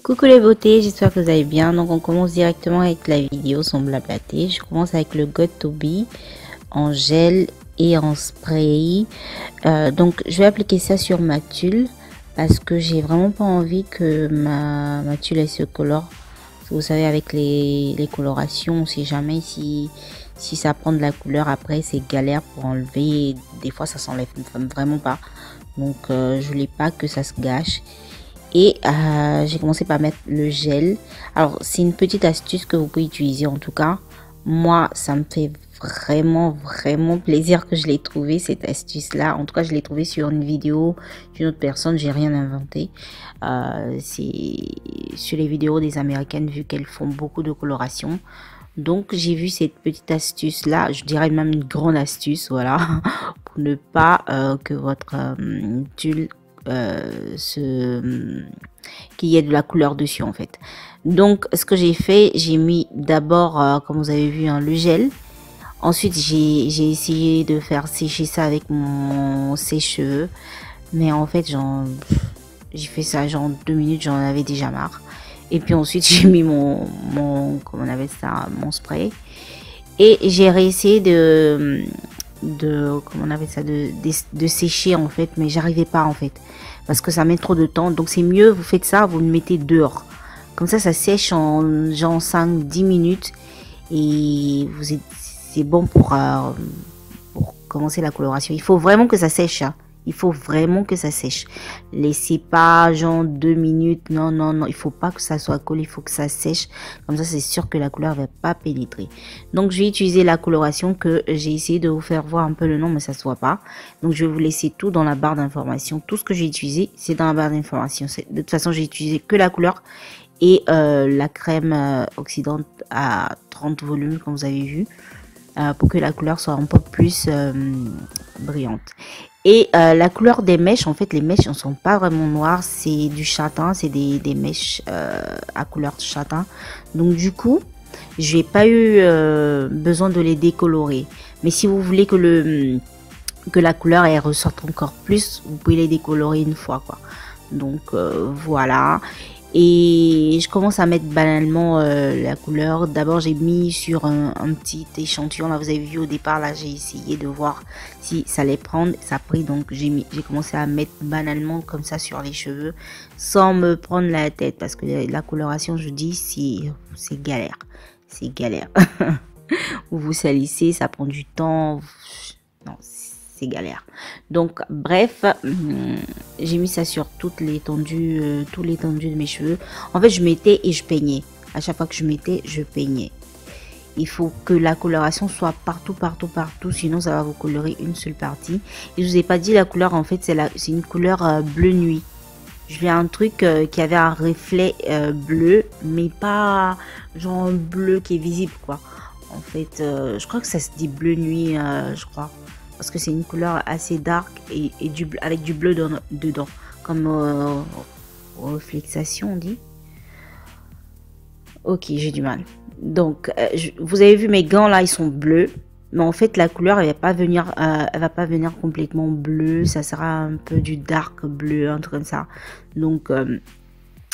Coucou les beautés, j'espère que vous allez bien. Donc on commence directement avec la vidéo sans blablater. Je commence avec le God To Be en gel et en spray. Donc je vais appliquer ça sur ma tulle parce que j'ai vraiment pas envie que ma tulle elle se colore. Vous savez, avec les colorations, on sait jamais si ça prend de la couleur. Après c'est galère pour enlever. Des fois ça s'enlève vraiment pas. Donc je voulais pas que ça se gâche. Et j'ai commencé par mettre le gel. Alors c'est une petite astuce que vous pouvez utiliser. En tout cas moi ça me fait vraiment plaisir que je l'ai trouvé, cette astuce là. En tout cas je l'ai trouvé sur une vidéo d'une autre personne, j'ai rien inventé. C'est sur les vidéos des américaines, vu qu'elles font beaucoup de coloration. Donc j'ai vu cette petite astuce là, je dirais même une grande astuce, voilà, pour ne pas que votre tulle qu'il y ait de la couleur dessus en fait. Donc ce que j'ai fait, j'ai mis d'abord comme vous avez vu hein, le gel. Ensuite j'ai essayé de faire sécher ça avec mon sèche-cheveux, mais en fait j'ai fait ça genre 2 minutes, j'en avais déjà marre. Et puis ensuite j'ai mis mon comment on appelle ça, mon spray, et j'ai réessayé de comment on appelle ça, de sécher en fait, mais j'arrivais pas en fait parce que ça met trop de temps. Donc c'est mieux, vous faites ça, vous le mettez dehors, comme ça sèche en genre 5-10 minutes et c'est bon pour commencer la coloration. Il faut vraiment que ça sèche hein. Il faut vraiment que ça sèche. Laissez pas genre 2 minutes. Non, non, non. Il faut pas que ça soit collé. Il faut que ça sèche. Comme ça, c'est sûr que la couleur va pas pénétrer. Donc, je vais utiliser la coloration que j'ai essayé de vous faire voir un peu le nom, mais ça se voit pas. Donc, je vais vous laisser tout dans la barre d'information. Tout ce que j'ai utilisé, c'est dans la barre d'information. De toute façon, j'ai utilisé que la couleur et la crème oxydante à 30 volumes, comme vous avez vu, pour que la couleur soit un peu plus brillante. Et la couleur des mèches, en fait les mèches ne sont pas vraiment noires, c'est du châtain, c'est des mèches à couleur de châtain. Donc du coup j'ai pas eu besoin de les décolorer, mais si vous voulez que la couleur elle ressorte encore plus, vous pouvez les décolorer une fois quoi. Donc voilà. Et je commence à mettre banalement la couleur. D'abord j'ai mis sur un petit échantillon. Là vous avez vu au départ, là j'ai essayé de voir si ça allait prendre. Ça a pris, donc j'ai commencé à mettre banalement comme ça sur les cheveux sans me prendre la tête, parce que la coloration, je dis, c'est galère. C'est galère. Vous vous salissez, ça prend du temps. Non, c'est galère. Donc bref, j'ai mis ça sur toute l'étendue de mes cheveux. En fait je mettais et je peignais. À chaque fois que je mettais, je peignais. Il faut que la coloration soit partout, sinon ça va vous colorer une seule partie. Et je vous ai pas dit la couleur, en fait c'est une couleur bleu nuit. Je voulais un truc qui avait un reflet bleu, mais pas genre bleu qui est visible quoi. En fait je crois que ça se dit bleu nuit, je crois, parce que c'est une couleur assez dark et avec du bleu dedans, comme réflexation on dit. Ok, j'ai du mal. Donc vous avez vu mes gants là, ils sont bleus, mais en fait la couleur elle va pas venir complètement bleu, ça sera un peu du dark bleu, un truc comme ça. Donc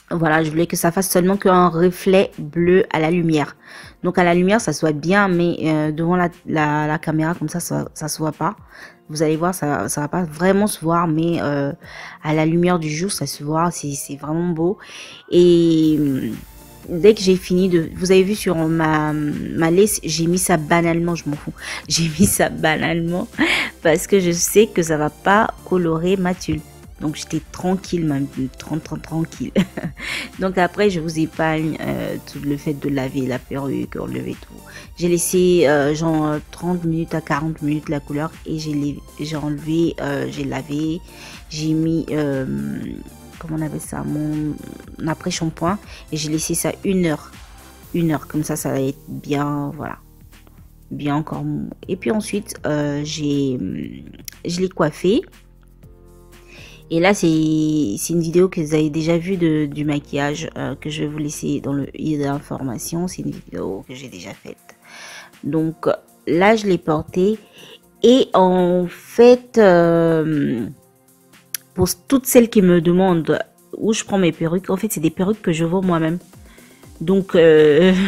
voilà, je voulais que ça fasse seulement qu'un reflet bleu à la lumière. Donc à la lumière ça soit bien, mais devant la caméra comme ça se voit pas. Vous allez voir, ça va pas vraiment se voir, mais à la lumière du jour ça se voit, c'est vraiment beau. Et dès que j'ai fini vous avez vu sur ma lace, j'ai mis ça banalement, je m'en fous. J'ai mis ça banalement parce que je sais que ça va pas colorer ma tulle. Donc j'étais tranquille, même tranquille. Donc après je vous épargne tout le fait de laver la perruque, enlever tout. J'ai laissé genre 30 minutes à 40 minutes la couleur, et j'ai enlevé, j'ai lavé, j'ai mis comment on appelle ça, mon après shampoing, et j'ai laissé ça 1 heure. 1 heure, comme ça va être bien, voilà, bien encore mou. Et puis ensuite je l'ai coiffé. Et là c'est une vidéo que vous avez déjà vue du maquillage, que je vais vous laisser dans le i d'information. C'est une vidéo que j'ai déjà faite. Donc là je l'ai porté, et en fait pour toutes celles qui me demandent où je prends mes perruques, en fait, c'est des perruques que je vends moi-même. Donc, j'ai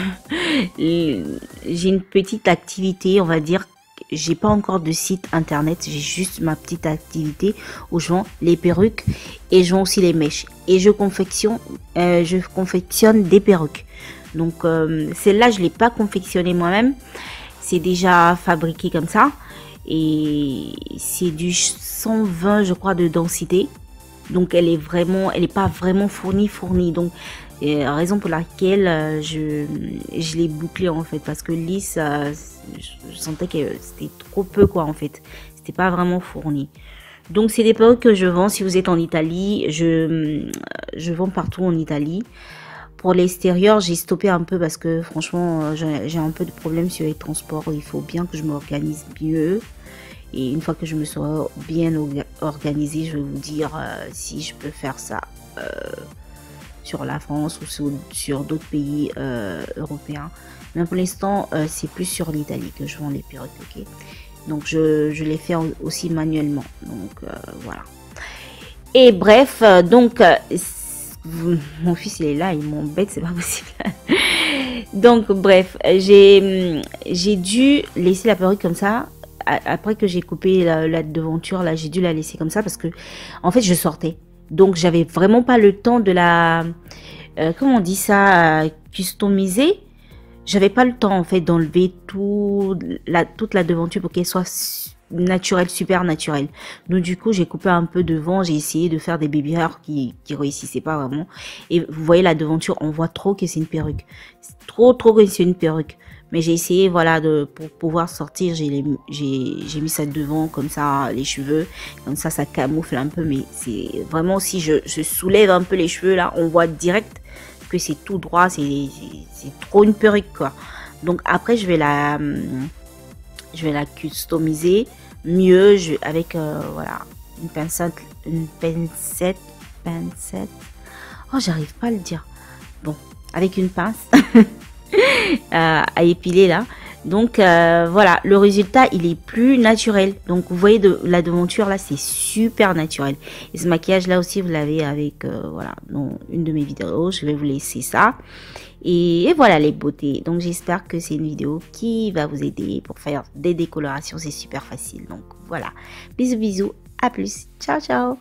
une petite activité, on va dire. J'ai pas encore de site internet, j'ai juste ma petite activité où je vends les perruques et je vends aussi les mèches. Et je confectionne des perruques. Donc, celle-là, je l'ai pas confectionnée moi-même. C'est déjà fabriqué comme ça. Et c'est du 120, je crois, de densité. Donc, elle est pas vraiment fournie. Donc, raison pour laquelle je l'ai bouclé en fait, parce que lisse, je sentais que c'était trop peu quoi en fait. C'était pas vraiment fourni. Donc, c'est des perruques que je vends. Si vous êtes en Italie, je vends partout en Italie. Pour l'extérieur, j'ai stoppé un peu parce que franchement, j'ai un peu de problème sur les transports. Il faut bien que je m'organise mieux. Et une fois que je me serai bien organisée, je vais vous dire si je peux faire ça sur la France ou sur d'autres pays européens. Mais pour l'instant, c'est plus sur l'Italie que je vends les perruques, ok. Donc, je les fais aussi manuellement. Donc, voilà. Et bref, donc... mon fils il est là, il m'embête, c'est pas possible. Donc bref, j'ai dû laisser la perruque comme ça. Après que j'ai coupé la devanture là, j'ai dû la laisser comme ça parce que en fait je sortais. Donc j'avais vraiment pas le temps de la comment on dit ça, customiser. J'avais pas le temps en fait d'enlever toute la devanture pour qu'elle soit naturelle, super naturelle. Donc du coup j'ai coupé un peu devant, j'ai essayé de faire des baby hairs qui réussissaient pas vraiment. Et vous voyez la devanture, on voit trop que c'est une perruque. Trop que c'est une perruque. Mais j'ai essayé, voilà, pour pouvoir sortir, j'ai mis ça devant, comme ça, les cheveux. Comme ça camoufle un peu. Mais c'est vraiment, si je soulève un peu les cheveux, là, on voit direct que c'est tout droit. C'est trop une perruque, quoi. Donc après, je vais la customiser mieux avec, voilà, une pincette. Oh, j'arrive pas à le dire. Bon, avec une pince. À épiler là. Donc voilà, le résultat il est plus naturel. Donc vous voyez la devanture là, c'est super naturel. Et ce maquillage là aussi vous l'avez avec voilà, dans une de mes vidéos. Je vais vous laisser ça. Et voilà les beautés. Donc j'espère que c'est une vidéo qui va vous aider pour faire des décolorations. C'est super facile. Donc voilà, bisous, à plus, ciao.